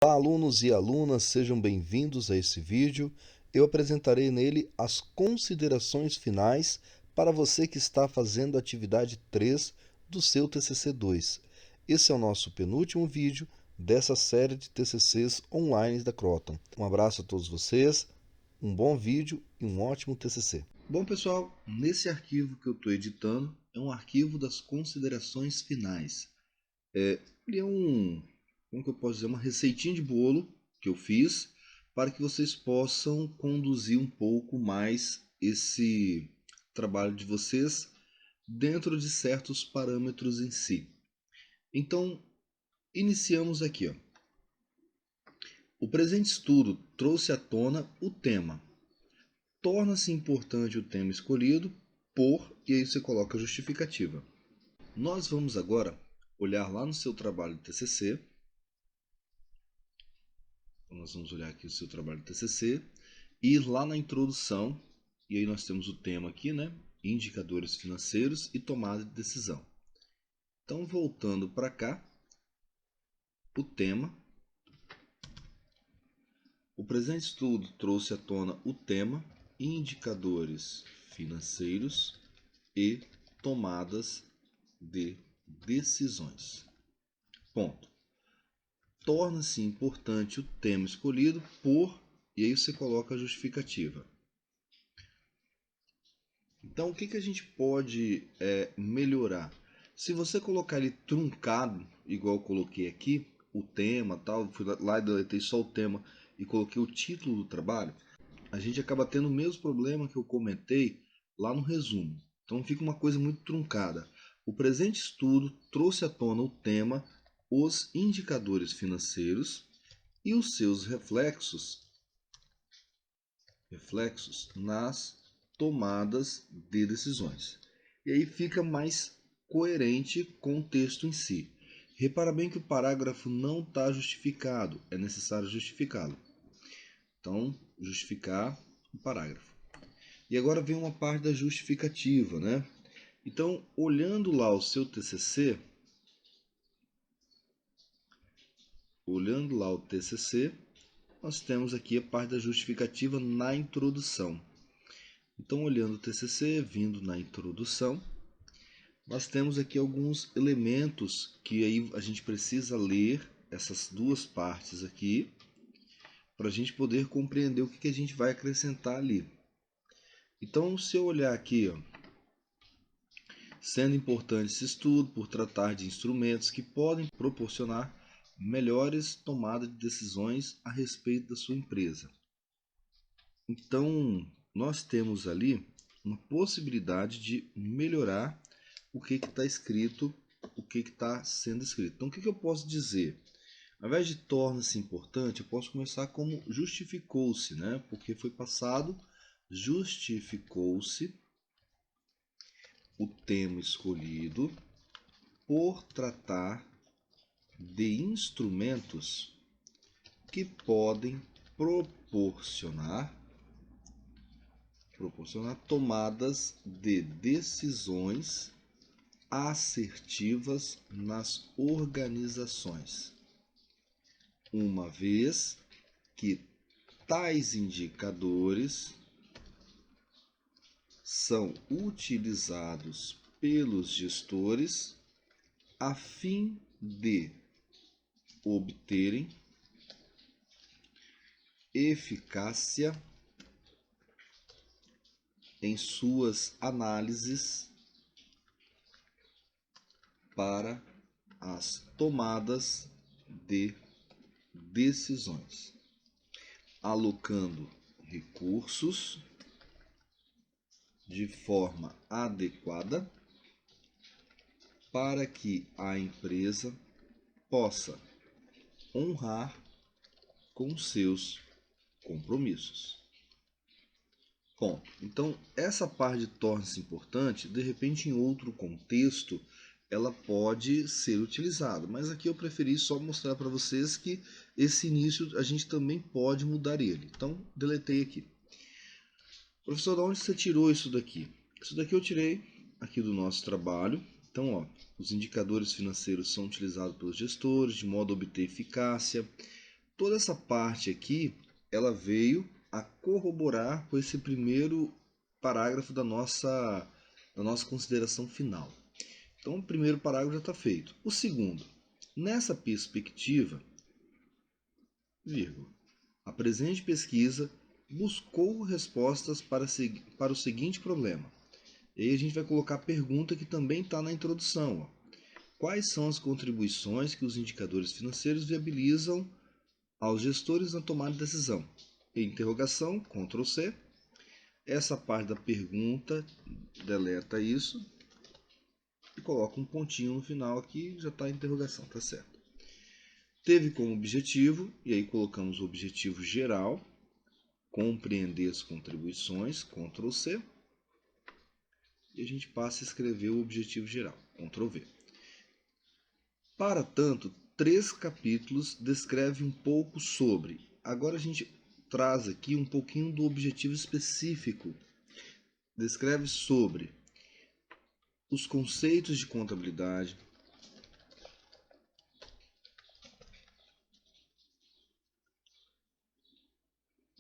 Olá, alunos e alunas, sejam bem-vindos a esse vídeo. Eu apresentarei nele as considerações finais para você que está fazendo a atividade 3 do seu TCC2. Esse é o nosso penúltimo vídeo dessa série de TCCs online da Croton. Um abraço a todos vocês, um bom vídeo e um ótimo TCC. Bom, pessoal, nesse arquivo que eu estou editando, é um arquivo das considerações finais. Ele é como que eu posso dizer, uma receitinha de bolo que eu fiz para que vocês possam conduzir um pouco mais esse trabalho de vocês dentro de certos parâmetros em si. Então, iniciamos aqui. Ó. O presente estudo trouxe à tona o tema. Torna-se importante o tema escolhido por, e aí você coloca a justificativa. Nós vamos agora olhar lá no seu trabalho de TCC. Nós vamos olhar aqui o seu trabalho de TCC e ir lá na introdução, e aí nós temos o tema aqui, né? Indicadores financeiros e tomada de decisão. Então, voltando para cá, o tema. O presente estudo trouxe à tona o tema indicadores financeiros e tomadas de decisões. Ponto. Torna-se importante o tema escolhido por, e aí você coloca a justificativa. Então, o que a gente pode melhorar? Se você colocar ele truncado, igual eu coloquei aqui, o tema, tal, fui lá e deletei só o tema e coloquei o título do trabalho, a gente acaba tendo o mesmo problema que eu comentei lá no resumo. Então, fica uma coisa muito truncada. O presente estudo trouxe à tona o tema, os indicadores financeiros e os seus reflexos nas tomadas de decisões. E aí fica mais coerente com o texto em si. Repara bem que o parágrafo não está justificado, é necessário justificá-lo. Então, justificar o parágrafo. E agora vem uma parte da justificativa, né? Então, olhando lá o seu TCC, nós temos aqui a parte da justificativa na introdução. Então, olhando o TCC, vindo na introdução, nós temos aqui alguns elementos que aí a gente precisa ler essas duas partes aqui para a gente poder compreender o que a gente vai acrescentar ali. Então, se eu olhar aqui, ó, sendo importante esse estudo por tratar de instrumentos que podem proporcionar melhores tomadas de decisões a respeito da sua empresa. Então, nós temos ali uma possibilidade de melhorar o que está escrito, o que está sendo escrito. Então, o que eu posso dizer? Ao invés de torna-se importante, eu posso começar como justificou-se, né? Porque foi passado, justificou-se o tema escolhido por tratar de instrumentos que podem proporcionar tomadas de decisões assertivas nas organizações, uma vez que tais indicadores são utilizados pelos gestores a fim de obterem eficácia em suas análises para as tomadas de decisões, alocando recursos de forma adequada para que a empresa possa honrar com seus compromissos. Bom, então essa parte torna-se importante, de repente em outro contexto ela pode ser utilizada, mas aqui eu preferi só mostrar para vocês que esse início a gente também pode mudar ele. Então, deletei aqui. Professor, de onde você tirou isso daqui? Isso daqui eu tirei aqui do nosso trabalho. Então, ó, os indicadores financeiros são utilizados pelos gestores de modo a obter eficácia Toda essa parte aqui, ela veio a corroborar com esse primeiro parágrafo da nossa consideração final. Então, o primeiro parágrafo já está feito. O segundo, nessa perspectiva, vírgula, a presente pesquisa buscou respostas para o seguinte problema. E aí a gente vai colocar a pergunta que também está na introdução. Ó. Quais são as contribuições que os indicadores financeiros viabilizam aos gestores na tomada de decisão? Interrogação, Ctrl C. Essa parte da pergunta, deleta isso e coloca um pontinho no final aqui, já está a interrogação, tá certo. Teve como objetivo, e aí colocamos o objetivo geral, compreender as contribuições, Ctrl C, e a gente passa a escrever o objetivo geral, Ctrl V. Para tanto, 3 capítulos descreve um pouco sobre. Agora a gente traz aqui um pouquinho do objetivo específico. Descreve sobre os conceitos de contabilidade,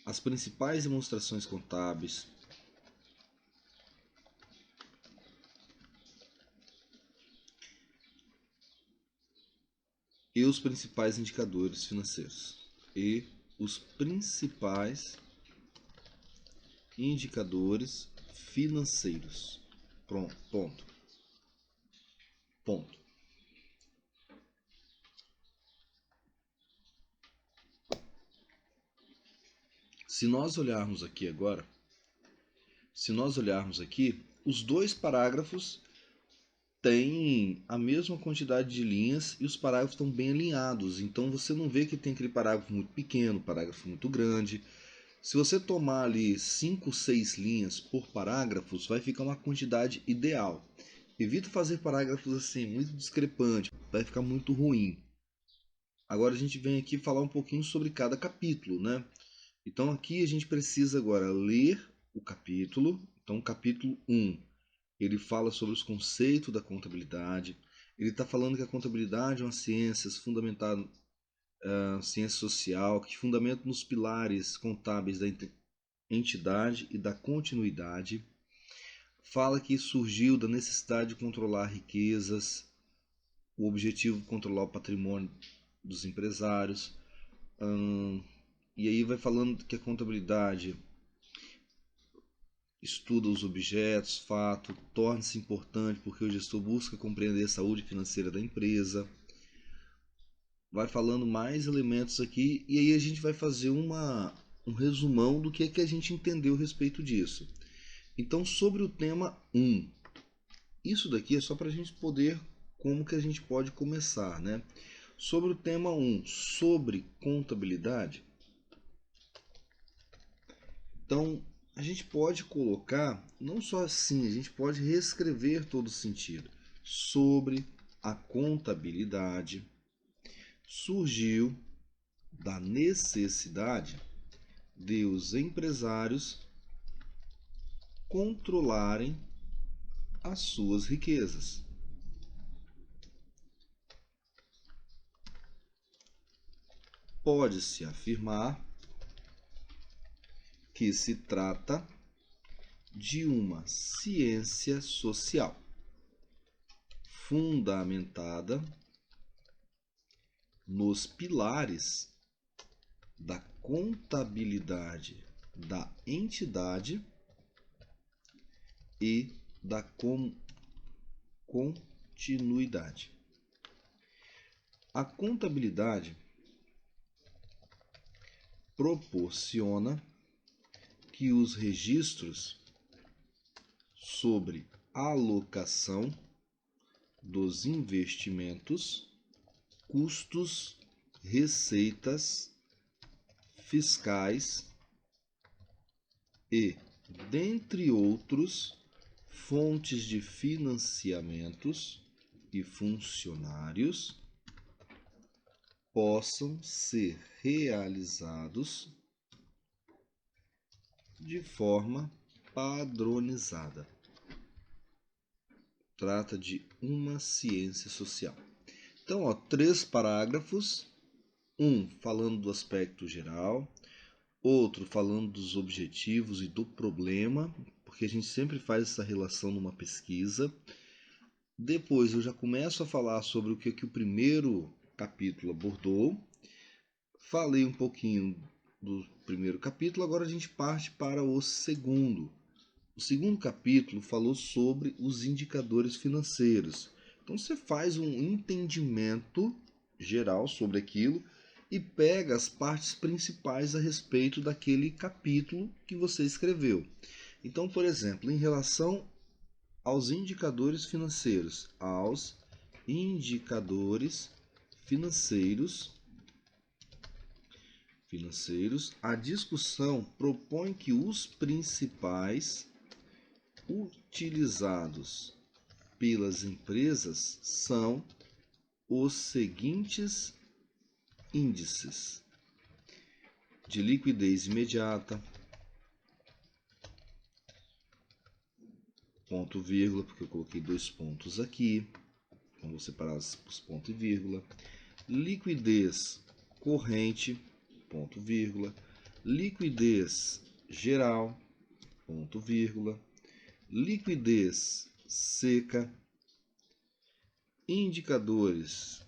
as principais demonstrações contábeis, e os principais indicadores financeiros. E os principais indicadores financeiros. Pronto. Ponto. Se nós olharmos aqui agora, os 2 parágrafos têm a mesma quantidade de linhas e os parágrafos estão bem alinhados. Então você não vê que tem aquele parágrafo muito pequeno, parágrafo muito grande. Se você tomar ali 5, 6 linhas por parágrafos, vai ficar uma quantidade ideal. Evita fazer parágrafos assim muito discrepantes, vai ficar muito ruim. Agora a gente vem aqui falar um pouquinho sobre cada capítulo, né? Então aqui a gente precisa agora ler o capítulo. Então, capítulo 1, ele fala sobre os conceitos da contabilidade. Ele está falando que a contabilidade é uma ciência fundamentada, ciência social, que fundamenta nos pilares contábeis da entidade e da continuidade. Fala que surgiu da necessidade de controlar riquezas, o objetivo de controlar o patrimônio dos empresários. E aí vai falando que a contabilidade estuda os objetos, fato, torna-se importante porque o gestor busca compreender a saúde financeira da empresa. Vai falando mais elementos aqui e aí a gente vai fazer um resumão do que é que a gente entendeu a respeito disso. Então, sobre o tema 1, isso daqui é só para a gente poder, como que a gente pode começar, né? Sobre o tema 1, sobre contabilidade, então a gente pode colocar, não só assim, a gente pode reescrever todo o sentido. Sobre a contabilidade surgiu da necessidade de os empresários controlarem as suas riquezas. Pode-se afirmar que se trata de uma ciência social fundamentada nos pilares da contabilidade da entidade e da continuidade. A contabilidade proporciona que os registros sobre alocação dos investimentos, custos, receitas fiscais e, dentre outros, fontes de financiamentos e funcionários possam ser realizados de forma padronizada. Trata de uma ciência social. Então, 3 parágrafos Um falando do aspecto geral, outro falando dos objetivos e do problema, porque a gente sempre faz essa relação numa pesquisa. Depois eu já começo a falar sobre o que o primeiro capítulo abordou. Falei um pouquinho do primeiro capítulo, agora a gente parte para o segundo. O segundo capítulo falou sobre os indicadores financeiros. Então você faz um entendimento geral sobre aquilo e pega as partes principais a respeito daquele capítulo que você escreveu. Então, por exemplo, em relação aos indicadores financeiros, a discussão propõe que os principais utilizados pelas empresas são os seguintes índices: de liquidez imediata, ponto vírgula, porque eu coloquei 2 pontos aqui, vamos separar os pontos e vírgula, liquidez corrente, ponto vírgula, liquidez geral, ponto vírgula, liquidez seca, indicadores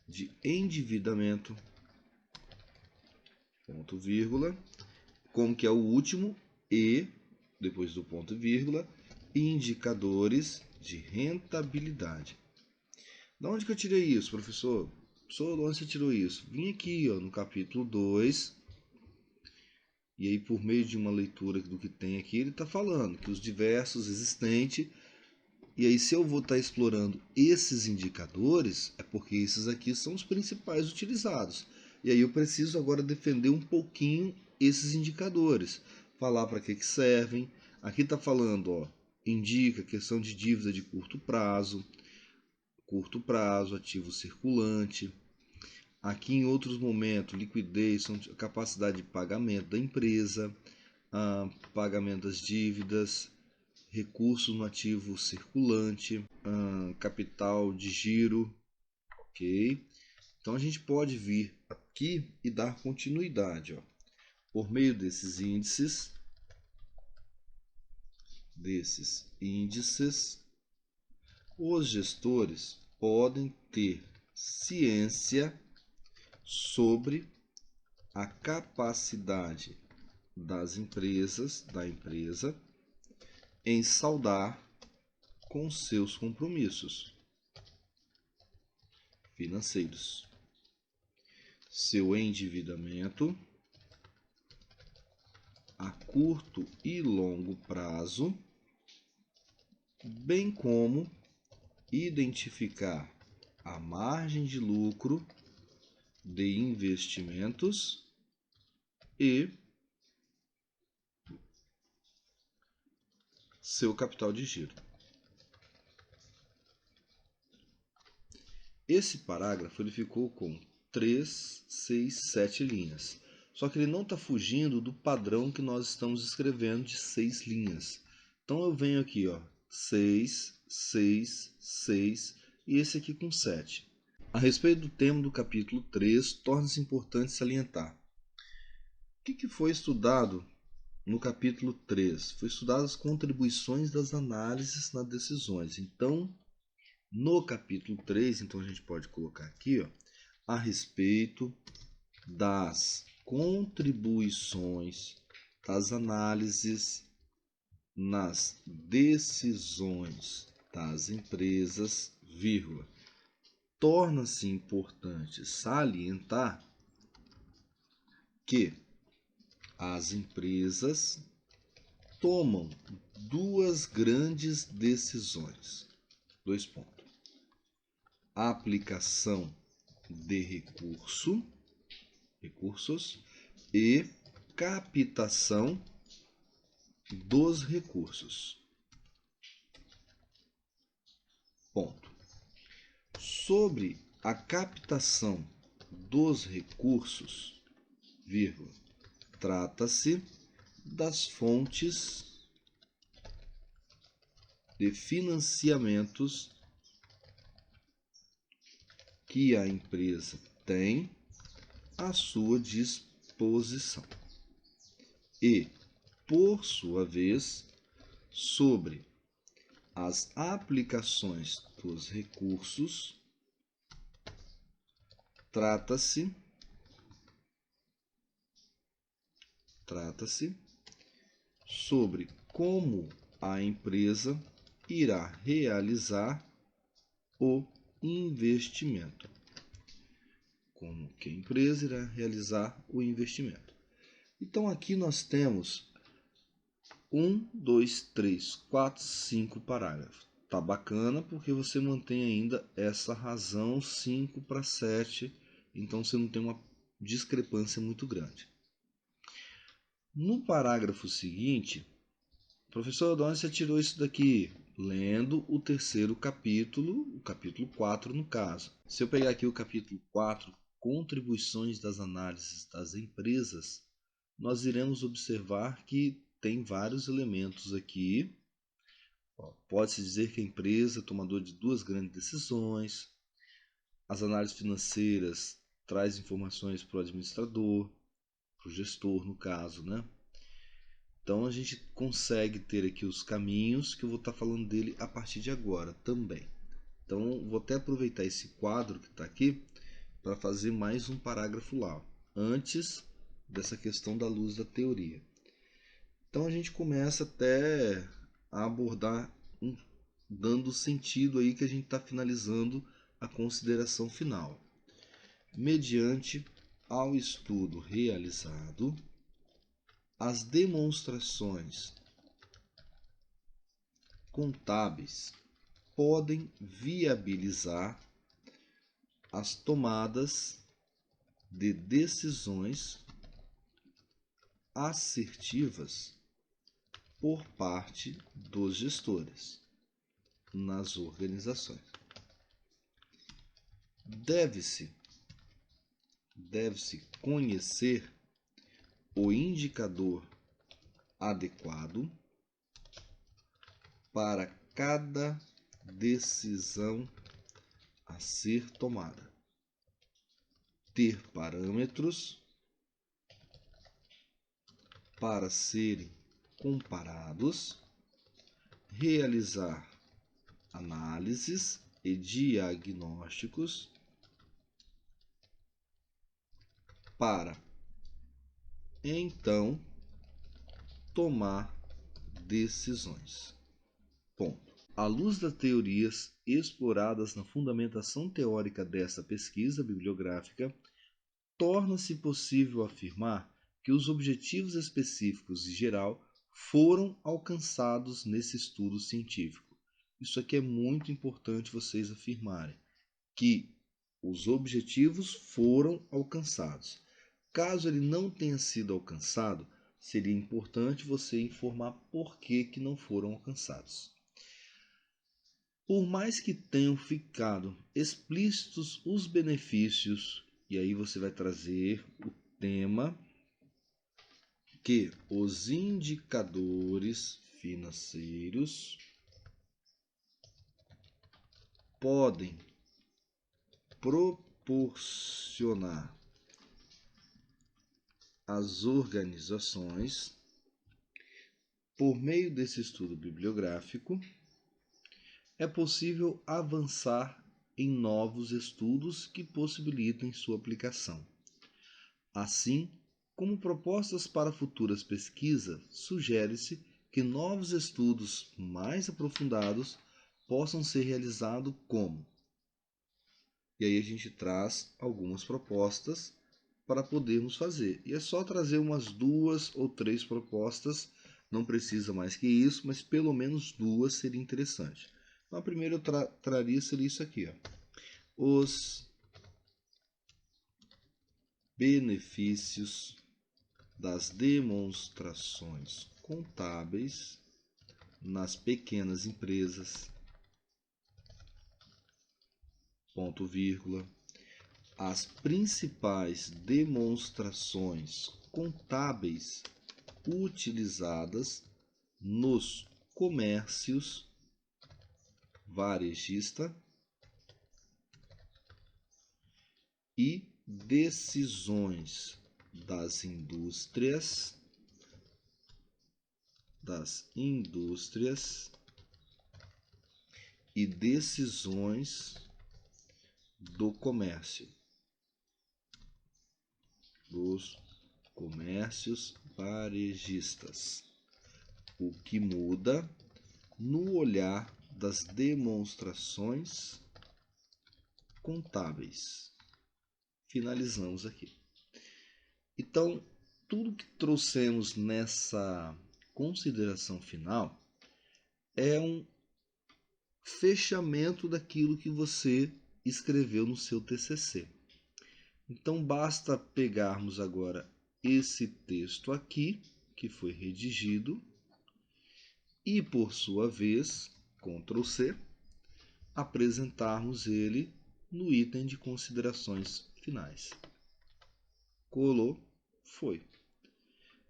de endividamento, ponto vírgula, como que é o último, e depois do ponto e vírgula, indicadores de rentabilidade. Da onde que eu tirei isso, professor? Professor, de onde você tirou isso? Vim aqui, ó, no capítulo 2, e aí por meio de uma leitura do que tem aqui, ele está falando que os diversos existentes, e aí se eu vou estar explorando esses indicadores, é porque esses aqui são os principais utilizados. E aí eu preciso agora defender um pouquinho esses indicadores, falar para que servem. Aqui está falando, ó, indica questão de dívida de curto prazo, ativo circulante. Aqui em outros momentos, liquidez, capacidade de pagamento da empresa, pagamento das dívidas, recurso no ativo circulante, capital de giro, ok? Então a gente pode vir aqui e dar continuidade, ó, por meio desses índices, os gestores podem ter ciência sobre a capacidade da empresa em saldar com seus compromissos financeiros, seu endividamento a curto e longo prazo, bem como identificar a margem de lucro de investimentos e seu capital de giro. Esse parágrafo ele ficou com 3, 6, 7 linhas. Só que ele não está fugindo do padrão que nós estamos escrevendo de 6 linhas. Então eu venho aqui, ó, 6, 6, 6 e esse aqui com 7. A respeito do tema do capítulo 3, torna-se importante salientar. O que foi estudado no capítulo 3? Foi estudado as contribuições das análises nas decisões. Então, no capítulo 3, então a gente pode colocar aqui, ó, a respeito das contribuições das análises nas decisões das empresas, vírgula. Torna-se importante salientar que as empresas tomam duas grandes decisões. 2 pontos. A aplicação de recursos e captação dos recursos. Ponto. Sobre a captação dos recursos, vírgula, trata-se das fontes de financiamentos que a empresa tem à sua disposição e, por sua vez, sobre as aplicações dos recursos, trata-se sobre como a empresa irá realizar o investimento. Como que a empresa irá realizar o investimento. Então aqui nós temos 1, 2, 3, 4, 5 parágrafos. Tá bacana porque você mantém ainda essa razão 5 para 7, então você não tem uma discrepância muito grande. No parágrafo seguinte, professor, de onde você tirou isso daqui? Lendo o terceiro capítulo, o capítulo 4 no caso. Se eu pegar aqui o capítulo 4, contribuições das análises das empresas, nós iremos observar que tem vários elementos aqui. Pode-se dizer que a empresa é tomadora de duas grandes decisões. As análises financeiras traz informações para o administrador, para o gestor no caso, né? Então a gente consegue ter aqui os caminhos que eu vou estar falando dele a partir de agora também. Então vou até aproveitar esse quadro que está aqui para fazer mais um parágrafo lá, antes dessa questão da luz da teoria. Então a gente começa até a abordar, dando sentido aí que a gente está finalizando a consideração final. Mediante ao estudo realizado, as demonstrações contábeis podem viabilizar as tomadas de decisões assertivas por parte dos gestores nas organizações. Deve-se conhecer o indicador adequado para cada decisão a ser tomada. Ter parâmetros para serem comparados, realizar análises e diagnósticos para então tomar decisões. Ponto. À luz das teorias exploradas na fundamentação teórica desta pesquisa bibliográfica, torna-se possível afirmar que os objetivos específicos em geral foram alcançados nesse estudo científico. Isso aqui é muito importante vocês afirmarem, que os objetivos foram alcançados. Caso ele não tenha sido alcançado, seria importante você informar por que não foram alcançados. Por mais que tenham ficado explícitos os benefícios, e aí você vai trazer o tema que os indicadores financeiros podem proporcionar às organizações, por meio desse estudo bibliográfico, é possível avançar em novos estudos que possibilitem sua aplicação. Assim, como propostas para futuras pesquisas, sugere-se que novos estudos mais aprofundados possam ser realizados como. E aí a gente traz algumas propostas para podermos fazer. E é só trazer umas 2 ou 3 propostas, não precisa mais que isso, mas pelo menos 2 seria interessante. Então a primeira eu traria seria isso aqui, ó. Os benefícios das demonstrações contábeis nas pequenas empresas, ponto vírgula, as principais demonstrações contábeis utilizadas nos comércios varejista, e decisões das indústrias e decisões do comércio, dos comércios varejistas, o que muda no olhar das demonstrações contábeis. Finalizamos aqui. Então, tudo que trouxemos nessa consideração final é um fechamento daquilo que você escreveu no seu TCC. Então, basta pegarmos agora esse texto aqui, que foi redigido, e, por sua vez, Ctrl C, apresentarmos ele no item de considerações finais. Colou, foi.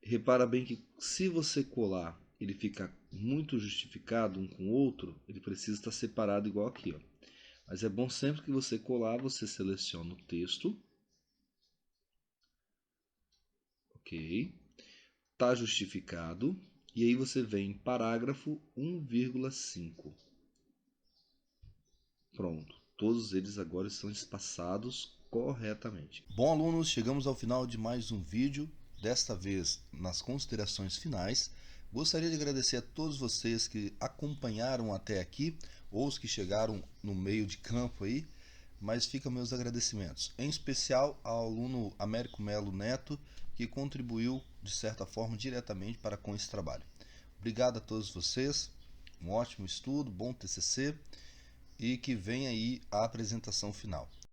Repara bem que se você colar, ele fica muito justificado um com o outro, ele precisa estar separado igual aqui, ó. Mas é bom sempre que você colar, você seleciona o texto. Ok. Está justificado. E aí você vem em parágrafo 1,5. Pronto. Todos eles agora estão espaçados corretamente. Bom, alunos, chegamos ao final de mais um vídeo. Desta vez nas considerações finais. Gostaria de agradecer a todos vocês que acompanharam até aqui, ou os que chegaram no meio de campo aí, mas ficam meus agradecimentos, em especial ao aluno Américo Melo Neto, que contribuiu de certa forma diretamente para com esse trabalho. Obrigado a todos vocês, um ótimo estudo, bom TCC, e que venha aí a apresentação final.